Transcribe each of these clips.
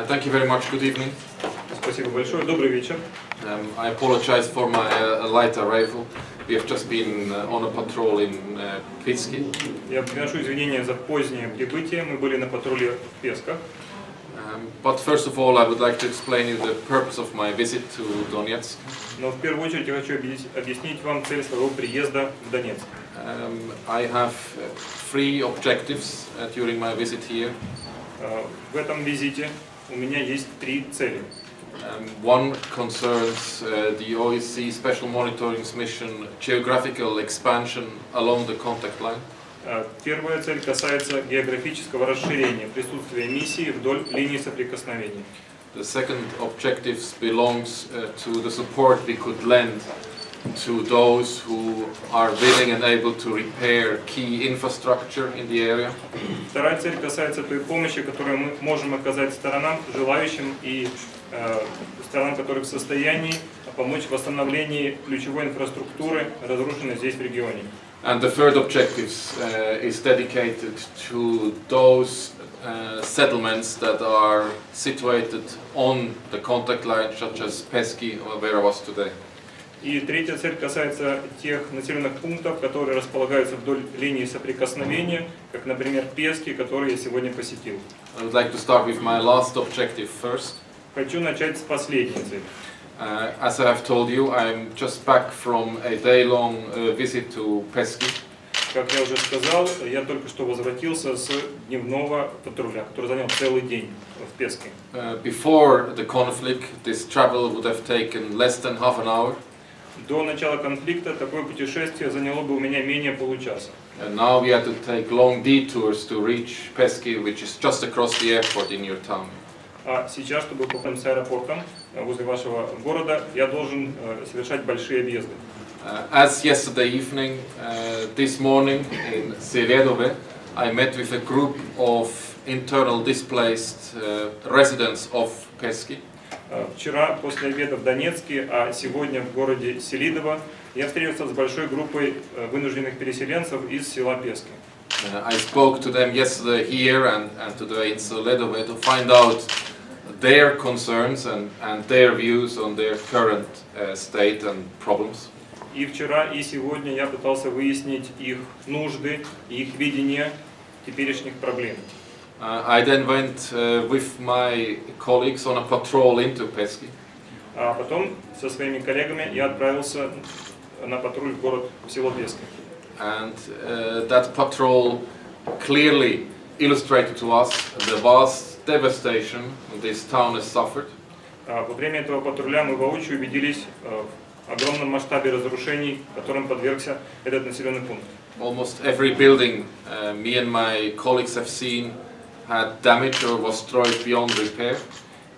Thank you very much. Good evening. Спасибо большое. Добрый вечер. I apologize for my light arrival. We have just been on a patrol in Pitski. Я приношу извинения за позднее прибытие. Мы были на патруле в Песках. But first of all, I would like to explain you the purpose of my visit to Donetsk. Но в первую очередь я хочу объяснить вам цель своего приезда в Донецк. I have three objectives during my visit here. В этом визите у меня есть три цели. One concerns the OSCE Special Monitoring Mission geographical expansion along the contact line. Первая цель касается географического расширения присутствия миссии вдоль линии соприкосновения. The second objective belongs to the support we could lend to those who are willing and able to repair key infrastructure in the area. Вторая цель касается той помощи, которую мы можем оказать сторонам, желающим и сторонам, которые в состоянии помочь в восстановлении ключевой инфраструктуры, разрушенной здесь в регионе. And the third objective is dedicated to those settlements that are situated on the contact line, such as Peski, where I was today. И третья цель касается тех населенных пунктов, которые располагаются вдоль линии соприкосновения, как, например, Пески, которые я сегодня посетил. I would like to start with my last objective first. Хочу начать с последней цели. As I have told you, I'm just back from a day-long visit to Peski. Как я уже сказал, я только что возвратился с дневного патруля, который занял целый день в Песке. Before the conflict, this travel would have taken less than half an hour. До начала конфликта такое путешествие заняло бы у меня менее получаса. And now we had to take long detours to reach Peski, which is just across the airport in your town. А сейчас, чтобы попасть с аэропортом возле вашего города, я должен совершать большие объезды. As yesterday evening, this morning in Сегодня, I met with a group of internal displaced residents of Peski. Вчера после обеда в Донецке, а сегодня в городе Селидово, я встретился с большой группой вынужденных переселенцев из села Пески. I spoke to them yesterday here and today in Селидово to find out their concerns and their views on their current state and problems. И вчера, и сегодня я пытался выяснить их нужды и их видение теперешних проблем. I then went with my colleagues on a patrol into Peski. А потом со своими коллегами я отправился на патруль в город, в село Пески. And that patrol clearly illustrated to us the vast devastation this town has suffered. Во время этого патруля мы воочию убедились в огромном масштабе разрушений, которым подвергся этот населенный пункт. Almost every building me and my colleagues have seen had damage or was destroyed beyond repair.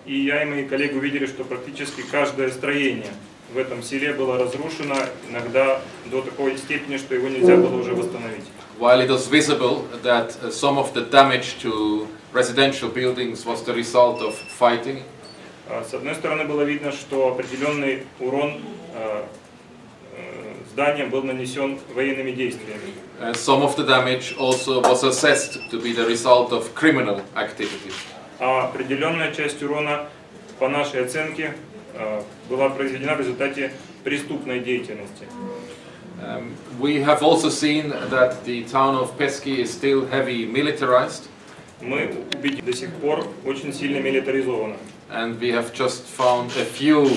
И я и мои коллеги увидели, что практически каждое строение в этом селе было разрушено, иногда до такой степени, что его нельзя было уже восстановить. While it was visible that some of the damage to residential buildings was the result of fighting, С одной стороны было видно, что определенный урон зданиям был нанесен военными действиями. some of the damage also was assessed to be the result of criminal activities. А определенная часть урона, по нашей оценке, была произведена в результате преступной деятельности. We have also seen that the town of Peski is still heavy militarized. Мы убедились, до сих пор очень сильно милитаризовано. And we have just found a few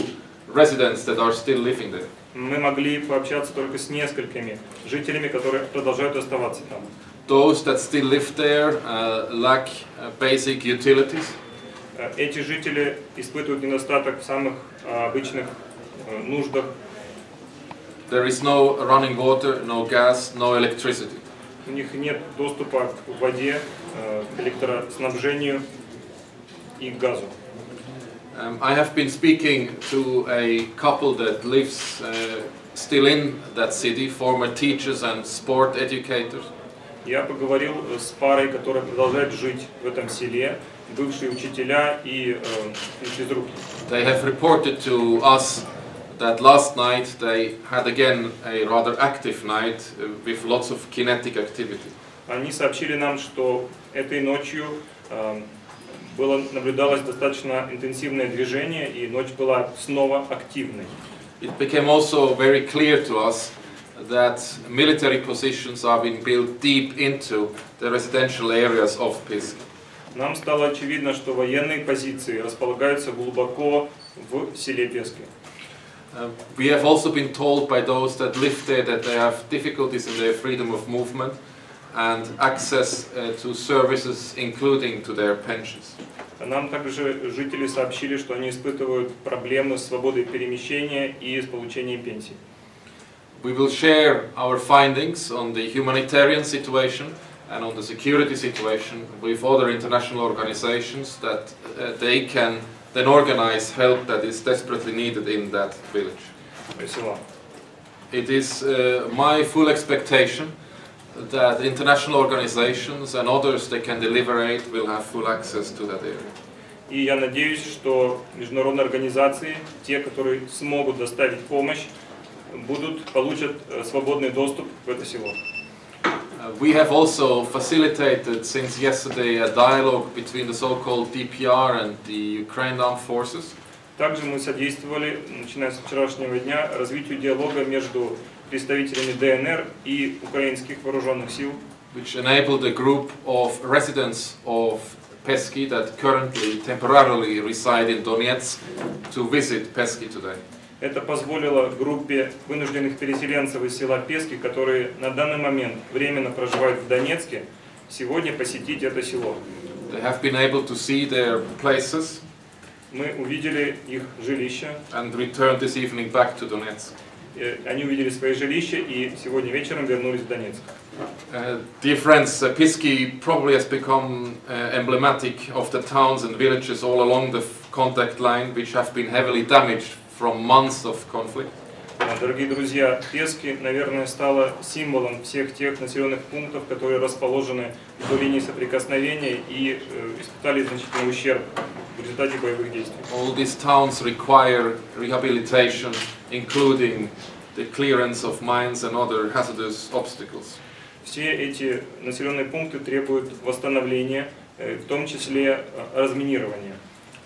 residents that are still living there. Мы могли пообщаться только с несколькими жителями, которые продолжают оставаться там. Those that still live there lack basic utilities. Эти жители испытывают недостаток в самых обычных нуждах. There is no running water, no gas, no electricity. У них нет доступа к воде, к электроснабжению и к газу. I have been speaking to a couple that lives still in that city, former teachers and sport educators. Я поговорил с парой, которая продолжает жить в этом селе, бывшие учителя и физруки. They have reported to us that last night they had again a rather active night with lots of kinetic activity. Они сообщили нам, что этой ночью наблюдалось достаточно интенсивное движение, и ночь была снова активной. It became also very clear to us that military positions are being built deep into the residential areas of Pisk. Нам стало очевидно, что военные позиции располагаются глубоко в селе Пески. We have also been told by those that live there that they have difficulties in their freedom of movement and access to services, including to their pensions. Нам также жители сообщили, что они испытывают проблемы с свободой перемещения и с получением пенсий. We will share our findings on the humanitarian situation and on the security situation with other international organizations that they can then organize help that is desperately needed in that village. Спасибо. It is my full expectation that international organizations and others that can deliver aid will have full access to that area. И я надеюсь, что международные организации, те, которые смогут доставить помощь, получат свободный доступ в это село. We have also facilitated since yesterday a dialogue between the so-called DPR and the Ukraine Armed Forces. Также мы содействовали, начиная с вчерашнего дня, развитию диалога между представителями ДНР и украинских вооруженных сил, which enabled a group of residents of Peski that currently temporarily reside in Donetsk to visit Peski today. Это позволило группе вынужденных переселенцев из села Пески, которые на данный момент временно проживают в Донецке, сегодня посетить это село. They have been able to see their places. Мы увидели их жилища. And returned this evening back to Donetsk. Они увидели свои жилища и сегодня вечером вернулись в Донецк. Dear friends, Piski probably has become emblematic of the towns and villages all along the contact line, which have been heavily damaged from months of conflict. Дорогие друзья, Пески, наверное, стала символом всех тех населенных пунктов, которые расположены вдоль линии соприкосновения и испытали значительный ущерб в результате боевых действий. All these towns require rehabilitation, including the clearance of mines and other hazardous obstacles. Все эти населенные пункты требуют восстановления, в том числе разминирования.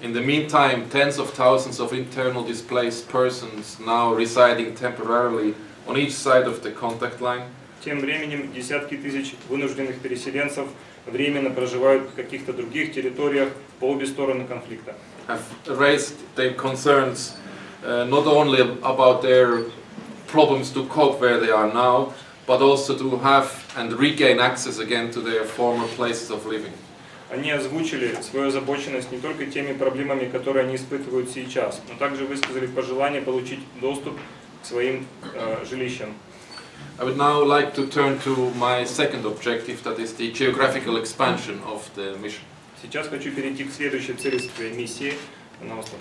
In the meantime, tens of thousands of internal displaced persons now residing temporarily on each side of the contact line. Тем временем десятки тысяч вынужденных переселенцев временно проживают в каких-то других территориях по обе стороны конфликта. Have raised their concerns not only about their problems to cope where they are now, but also to have and regain access again to their former places of living. Они озвучили свою озабоченность не только теми проблемами, которые они испытывают сейчас, но также высказали пожелание получить доступ к своим жилищам. I would now like to turn to my second objective, that is the geographical expansion of the mission. Сейчас хочу перейти к следующей цели своей миссии на восток.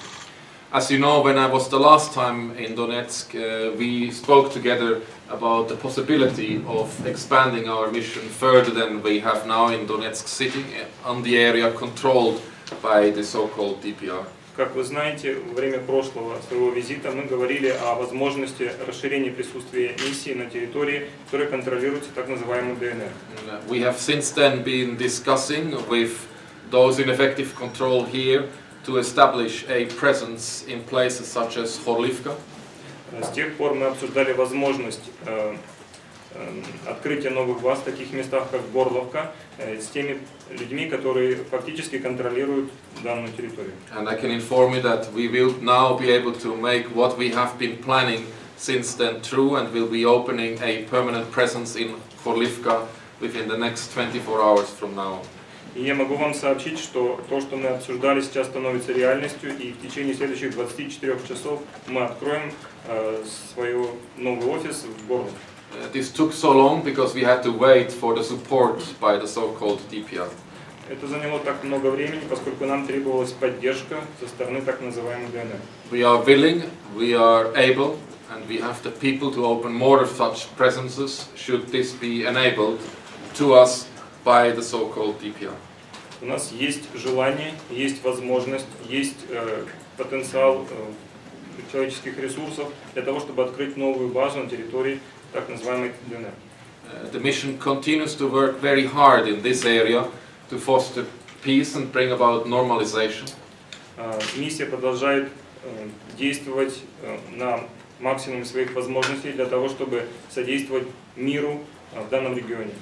As you know, when I was the last time in Donetsk, we spoke together about the possibility of expanding our mission further than we have now in Donetsk city, on the area controlled by the so-called DPR. Как вы знаете, во время прошлого своего визита мы говорили о возможности расширения присутствия миссии на территории, которая контролируется так называемым ДНР. We have since then been discussing with those in effective control here to establish a presence in places such as Horlivka. С тех пор мы обсуждали возможность открытия новых баз в таких местах, как Горловка, с теми людьми, которые фактически контролируют данную территорию. And I can inform you that we will now be able to make what we have been planning since then true, and will be opening a permanent presence in Horlivka within the next 24 hours from now. И я могу вам сообщить, что то, что мы обсуждали, сейчас становится реальностью, и в течение следующих 24 часов мы откроем свой новый офис в Горловке. This took so long because we had to wait for the support by the so-called DPR. Это заняло так много времени, поскольку нам требовалась поддержка со стороны так называемой ДНР. We are willing, we are able, and we have the people to open more of such presences should this be enabled to us by the so-called DPR. У нас есть желание, есть возможность, есть потенциал человеческих ресурсов для того, чтобы открыть новую базу на территории так называемой ДНР. The mission continues to work very hard in this area to foster peace and bring about normalization. Миссия продолжает действовать на максимум своих возможностей для того, чтобы содействовать миру в данном регионе.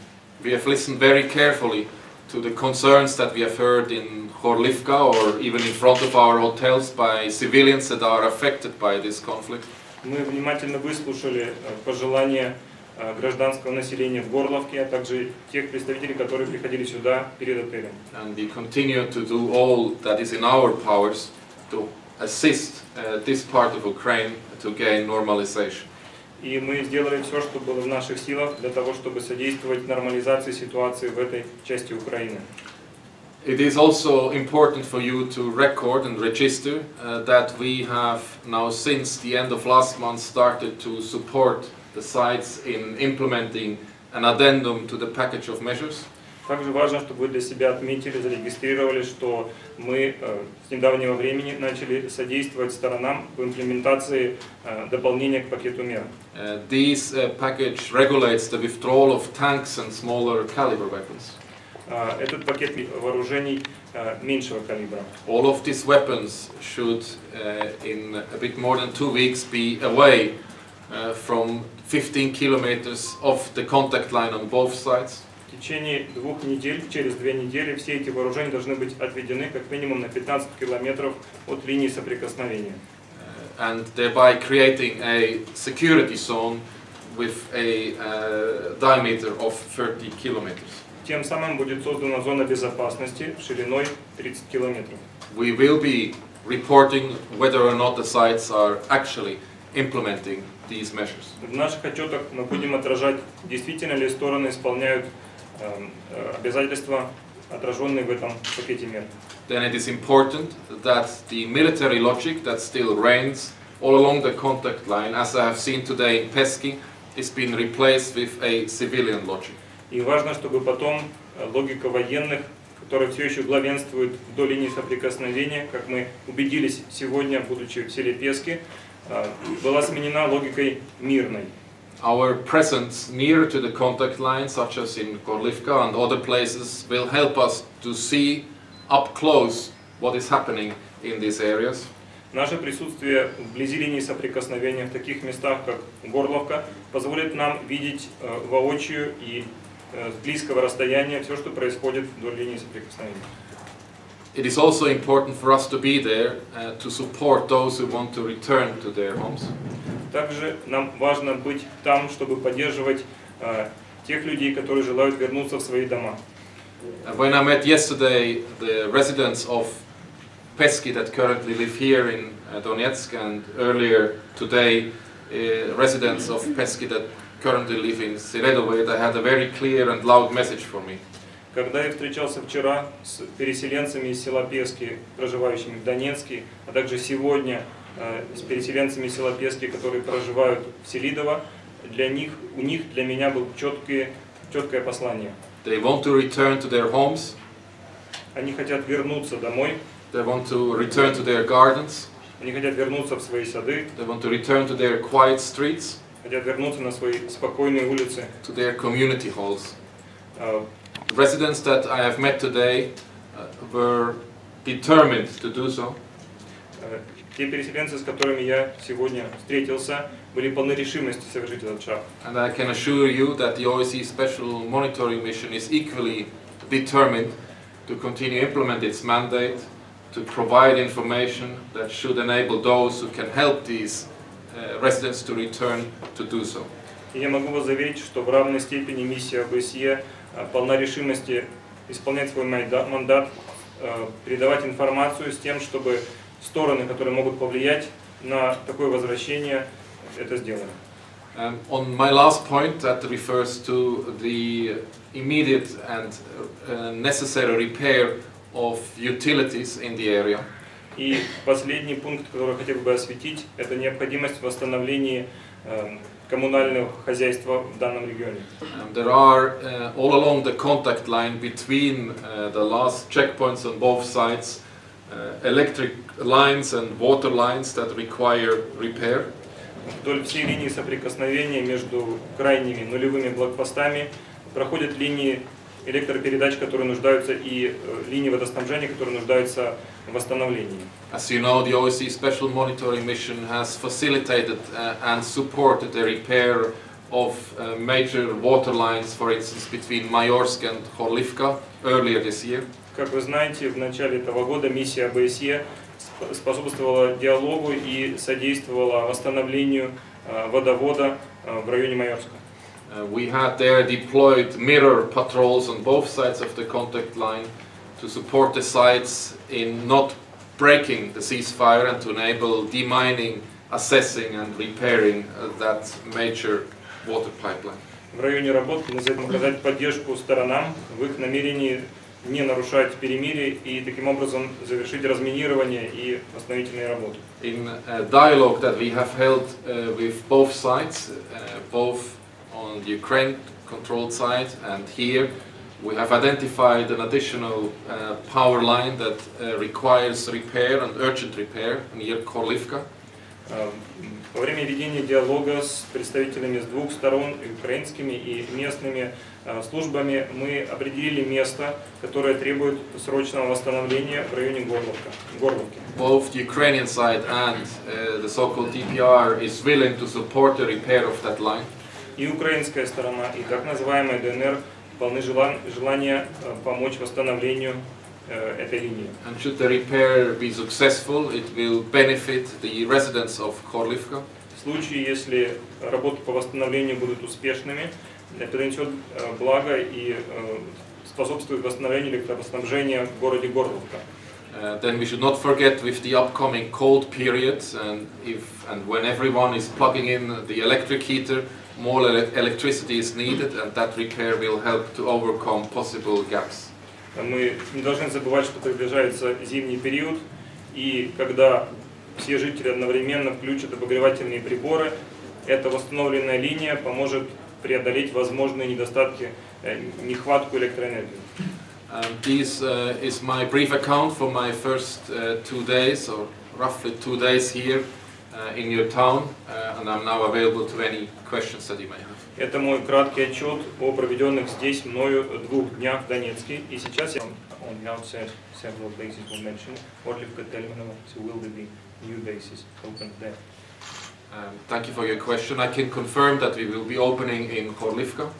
We have listened very carefully to the concerns that we have heard in Horlivka or even in front of our hotels by civilians that are affected by this conflict. Мы внимательно выслушали пожелания гражданского населения в Горловке, а также тех представителей, которые приходили сюда перед отелем. And we continue to do all that is in our powers to assist this part of Ukraine to gain normalization. И мы сделали все, что было в наших силах для того, чтобы содействовать нормализации ситуации в этой части Украины. It is also important for you to record and register that we have now since the end of last month started to support the sides in implementing an addendum to the package of measures. Также важно, чтобы вы для себя отметили, зарегистрировали, что мы с недавнего времени начали содействовать сторонам в имплементации дополнения к пакету мер. This package regulates the withdrawal of tanks and smaller caliber weapons. Этот пакет вооружений меньшего калибра. All of these weapons should in a bit more than 2 weeks be away from 15 kilometers of the contact line on both sides. В течение 2 недель, через 2 недели, все эти вооружения должны быть отведены как минимум на 15 километров от линии соприкосновения. And thereby creating a security zone with a diameter of 30 kilometers. Тем самым будет создана зона безопасности шириной 30 километров. We will be reporting whether or not the sites are actually implementing these measures. В наших отчетах мы будем отражать, действительно ли стороны исполняют обязательства, отраженные в этом пакете мер. Then it is important that the military logic that still reigns all along the contact line, as I have seen today in Pesky, is being replaced with a civilian logic. И важно, чтобы потом логика военных, которая все еще главенствует до линии соприкосновения, как мы убедились сегодня, будучи в селе Пески, была сменена логикой мирной. Our presence near to the contact line, such as in Gorlivka and other places, will help us to see up close what is happening in these areas. Наше присутствие вблизи линии соприкосновения в таких местах, как Горловка, позволит нам видеть воочию и с близкого расстояния все, что происходит вдоль линии соприкосновения. It is also important for us to be there to support those who want to return to their homes. Также нам важно быть там, чтобы поддерживать тех людей, которые желают вернуться в свои дома. When I met yesterday the residents of Pesky that currently live here in Donetsk, and earlier today residents of Pesky that currently live in Seredoved, I had a very clear and loud message for me. Когда я встречался вчера с переселенцами из села Пески, проживающими в Донецке, а также сегодня с переселенцами из села Пески, которые проживают в Селидово, для меня было четкое послание. They want to return to their homes. Они хотят вернуться домой. They want to return to their gardens. Они хотят вернуться в свои сады. They want to return to their quiet streets. Хотят вернуться на свои спокойные улицы. To their community halls. The residents that I have met today were determined to do so. Те переселенцы, с которыми я сегодня встретился, были полны решимости совершить этот шаг. And I can assure you that the OSCE Special Monitoring Mission is equally determined to continue to implement its mandate, to provide information that should enable those who can help these residents to return to do so. И я могу вас заверить, что в равной степени миссия ОБСЕ полна решимости исполнять свой мандат, передавать информацию с тем, чтобы стороны, которые могут повлиять на такое возвращение, это сделали. On my last point, that refers to the immediate and necessary repair of utilities in the area. И последний пункт, который я хотел бы осветить, это необходимость восстановления коммунального хозяйства в данном регионе. There are all along the contact line between the last checkpoints on both sides electric lines and water lines that require repair. Вдоль всей линии соприкосновения между крайними нулевыми блокпостами проходят линии электропередач, которые нуждаются, и линии водоснабжения, которые нуждаются в восстановлении. As you know, the OSCE Special Monitoring Mission has facilitated and supported the repair of major water lines, for instance, between Mayorsk and Horlivka earlier this year. Как вы знаете, в начале этого года миссия ОБСЕ способствовала диалогу и содействовала восстановлению водовода в районе Майорска. We had there deployed mirror patrols on both sides of the contact line to support the sites in not breaking the ceasefire and to enable demining, assessing and repairing that major water pipeline. В районе работ мы хотим оказать поддержку сторонам в их намерении не нарушать перемирие и таким образом завершить разминирование и восстановительные работы. In a dialogue that we have held with both sides, both on the Ukraine-controlled side and here, we have identified an additional power line that requires repair and urgent repair near Korlivka. Во время ведения диалога с представителями с двух сторон, и украинскими и местными службами, мы определили место, которое требует срочного восстановления в районе Горловки. Both the Ukrainian side and the so-called DPR is willing to support the repair of that line. И украинская сторона, и так называемая ДНР полны желания помочь восстановлению этой линии. And should the repair be successful, it will benefit the residents of Korlivka. В случае, если работы по восстановлению будут успешными, это принесет благо и способствует восстановлению электроснабжения в городе Горловка. Then we should not forget with the upcoming cold periods and when everyone is plugging in the electric heater, more electricity is needed and that repair will help to overcome possible gaps. Мы не должны забывать, что приближается зимний период, и когда все жители одновременно включат обогревательные приборы, эта восстановленная линия поможет преодолеть возможные недостатки, нехватку электроэнергии. This is my brief account for my first 2 days, or roughly 2 days here in your town, and I'm now available to any questions that you may have. Это мой краткий отчет о проведенных здесь мною 2 днях в Донецке, и сейчас я on the outset several bases were mentioned. Orlivka, Telmanovo, so will there be new bases opened there? Thank you for your question. I can confirm that we will be opening in Korlivka.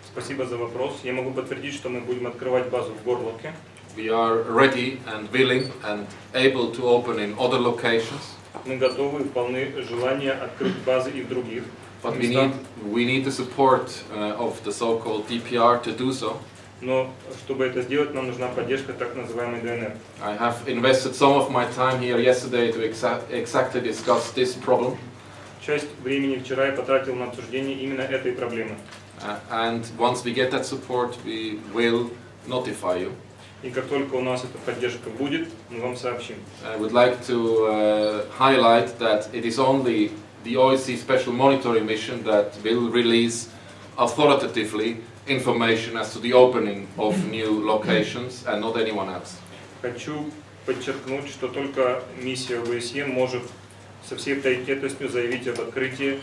Спасибо за вопрос. Я могу подтвердить, что мы будем открывать базу в Горловке. We are ready and willing and able to open in other locations. Мы готовы и полны желания открыть базы и в других But местах. we need the support of the so-called DPR to do so. Но чтобы это сделать, нам нужна поддержка так называемой ДНР. I have invested some of my time here yesterday to exactly discuss this problem. Часть времени вчера я потратил на обсуждение именно этой проблемы. And once we get that support, we will notify you. И как только у нас эта поддержка будет, мы вам сообщим. I would like to highlight that it is only the OSCE Special Monitoring Mission that will release authoritatively information as to the opening of new locations and not anyone else. Хочу подчеркнуть, что только миссия ОБСЕ может со всей авторитетностью заявить об открытии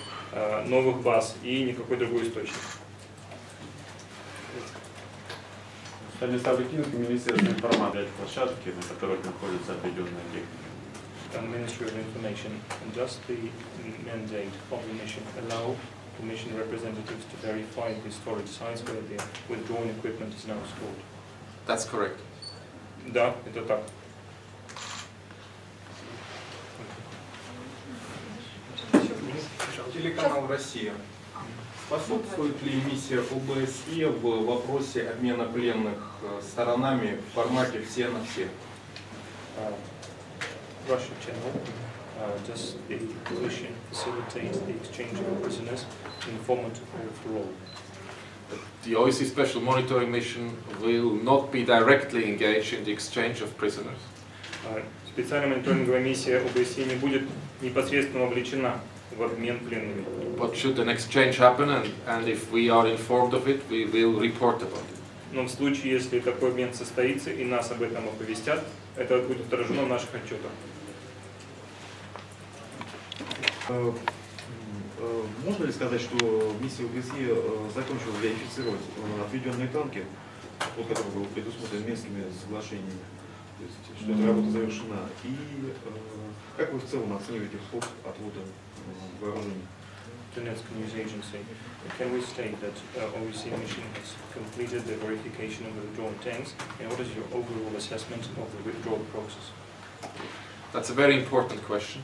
новых баз и никакой другой источник. Станислав, какие Министерство информации площадки, на которых находится определенная техника? Ministry of Information and just the mandate of the mission allow the mission representatives to verify the storage sites where the withdrawn equipment is now stored. That's correct. Да, это так. Телеканал «Россия». Способствует ли миссия ОБСЕ в вопросе обмена пленных сторонами в формате «все на все»? Russian channel, does the coalition facilitate the exchange of prisoners in format for all? The OSCE Special Monitoring Mission will not be directly engaged in the exchange of prisoners. Специальная мониторинговая миссия ОБСЕ не будет непосредственно вовлечена в обмен пленными. But should an exchange happen and if we are informed of it, we will report about it. Но в случае, если такой обмен состоится и нас об этом оповестят, это будет отражено в наших отчетах. Можно ли сказать, что миссия ОБСЕ закончила верифицировать отведенные танки, которые были предусмотрены Минскими соглашениями? То есть, что эта работа завершена. И как вы в целом оцениваете ход отвода вооружений? Donetske News Agency. Can we state that OBSE mission has completed the verification of the withdrawn tanks, and what is your overall assessment of the withdrawal process? That's a very important question.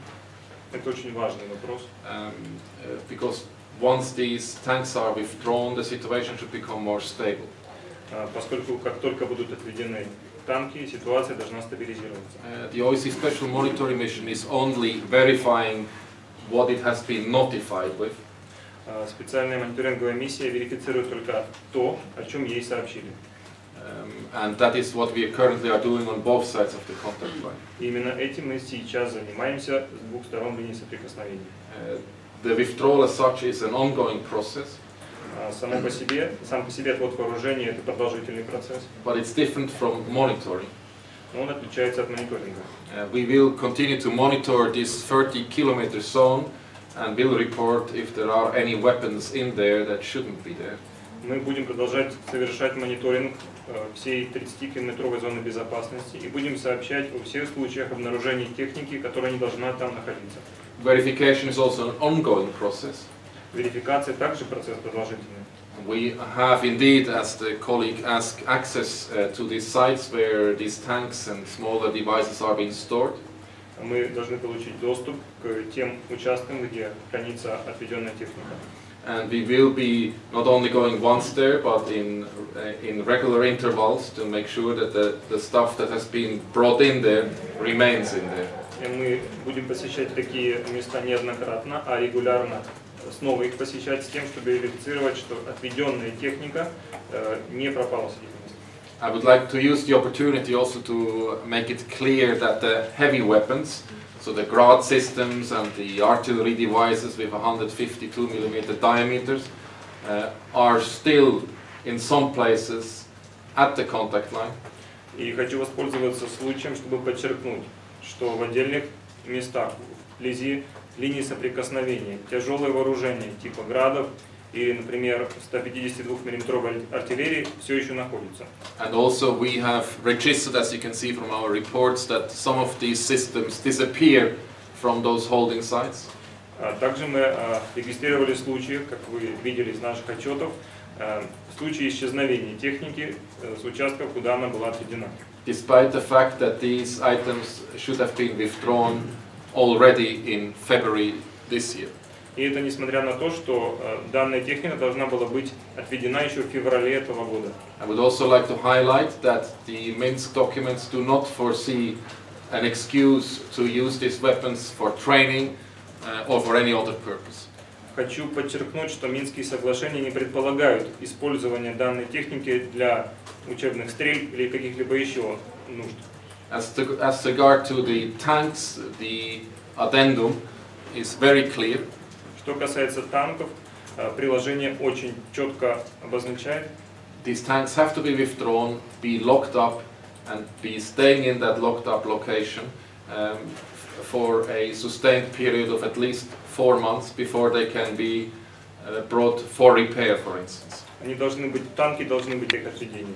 Это очень важный вопрос. Because once these tanks are withdrawn, the situation should become more stable. Поскольку как только будут отведены танки, ситуация должна стабилизироваться. The OBSE Special Monitoring Mission is only verifying what it has been notified with. Специальная мониторинговая миссия верифицирует только то, о чем ей сообщили. And that is what we currently are doing on both sides of the contact line. Именно этим мы сейчас занимаемся с двух сторон линии соприкосновения. The withdrawal as such is an ongoing process. Сам по себе отвод вооружений это продолжительный процесс. But it's different from monitoring. Но он отличается от мониторинга. We will continue to monitor this 30-kilometer zone and will report if there are any weapons in there that shouldn't be there. Мы будем продолжать совершать мониторинг всей 30-километровой зоны безопасности и будем сообщать о всех случаях обнаружения техники, которая не должна там находиться. Verification is also an ongoing process. Верификация также процесс продолжительный. We have indeed, as the colleague asked, access to these sites where these tanks and smaller devices are being stored. Мы должны получить доступ к тем участкам, где хранится отведенная техника. And we will be not only going once there, but in regular intervals to make sure that the stuff that has been brought in there remains in there. И мы будем посещать такие места неоднократно, а регулярно снова их посещать с тем, чтобы верифицировать, что отведенная техника не пропала с этих мест. I would like to use the opportunity also to make it clear that the heavy weapons, so the Grad systems and the artillery devices with 152mm diameters, are still in some places at the contact line. И хочу воспользоваться случаем, чтобы подчеркнуть, что в отдельных местах, вблизи линии соприкосновения, тяжелое вооружение типа градов или, например, 152-мм артиллерии все еще находится. And also we have registered, as you can see from our reports, that some of these systems disappear from those holding sites. Также мы регистрировали случаи, как вы видели из наших отчетов, случаи исчезновения техники с участков, куда она была отведена. Despite the fact that these items should have been withdrawn already in February this year. И это несмотря на то, что данная техника должна была быть отведена еще в феврале этого года. I would also like to highlight that the Minsk documents do not foresee an excuse to use these weapons for training or for any other purpose. Хочу подчеркнуть, что Минские соглашения не предполагают использование данной техники для учебных стрельб или каких-либо еще нужд. As regard to the tanks, the addendum is very clear. Что касается танков, приложение очень четко обозначает. These tanks have to be withdrawn, be locked up, and be staying in that locked up location for a sustained period of at least 4 months before they can be brought for repair, for instance. Они должны быть, танки должны быть их отведением.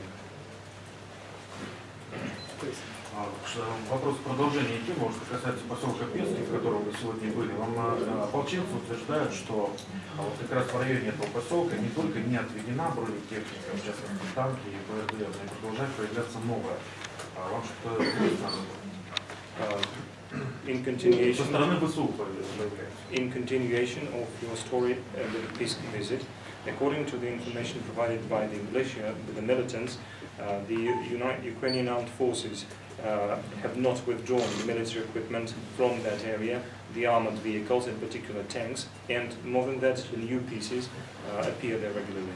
Вопрос продолжения темы, что касается поселка Пески, в котором вы сегодня были. Вам ополченцы утверждают, что вот как раз в районе этого поселка не только не отведена бронетехника, в частности танки и БРД, но и продолжает появляться новая. Вам что-то известно? Со стороны ВСУ появляется. In continuation of your story with the peace visit, according to the information provided by the militia, the militants, the Ukrainian armed forces have not withdrawn the military equipment from that area, the armored vehicles, in particular tanks, and more than that, the new pieces appear there regularly.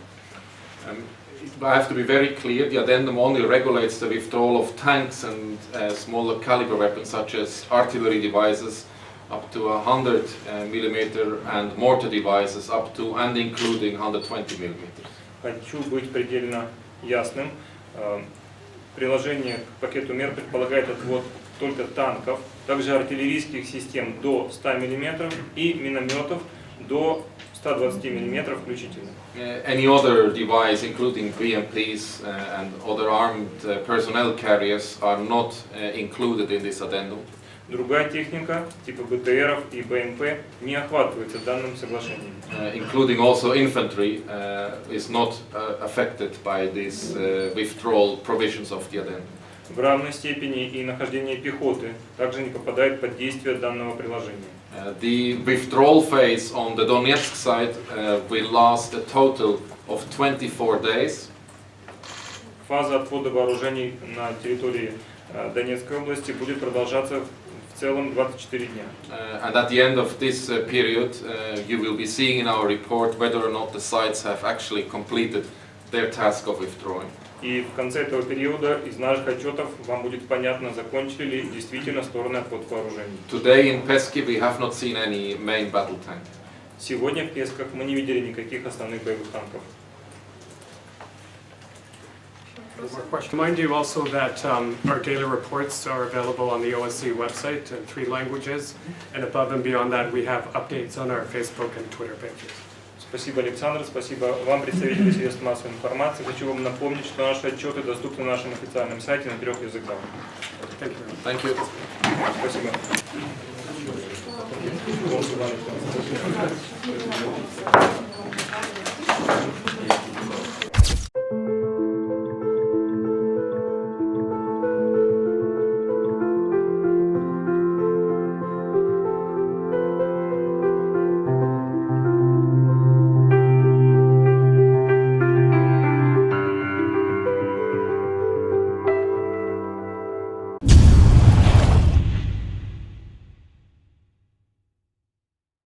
I have to be very clear, the addendum only regulates the withdrawal of tanks and smaller caliber weapons such as artillery devices up to 100 millimeter and mortar devices up to and including 120 millimeters. Хочу быть предельно ясным. Приложение к пакету мер предполагает отвод только танков, также артиллерийских систем до 100 мм и минометов до 120 мм включительно. Any other device, including BMPs and other armed personnel carriers, are not included in this addendum. Другая техника, типа БТРов и БМП, не охватывается данным соглашением. Including also infantry is not affected by these withdrawal provisions of the addendum. В равной степени и нахождение пехоты также не попадает под действие данного приложения. The withdrawal phase on the Donetsk side will last a total of 24 days. Фаза отвода вооружений на территории Донецкой области будет продолжаться в целом 24 дня. And at the end of this period, you will be seeing in our report whether or not the sides have actually completed their task of withdrawing. И в конце этого периода из наших отчетов вам будет понятно, закончили ли действительно стороны отвод вооружений. Today in Peski we have not seen any main battle tank. Сегодня в Песках мы не видели никаких основных боевых танков. Remind you also that our daily reports are available on the OSCE website in 3 languages, and above and beyond that we have updates on our Facebook and Twitter pages. Спасибо, Александр, спасибо вам, представители средств массовой информации. Хочу вам напомнить, что наши отчеты доступны на нашем официальном сайте на 3 языках. Thank you. Спасибо.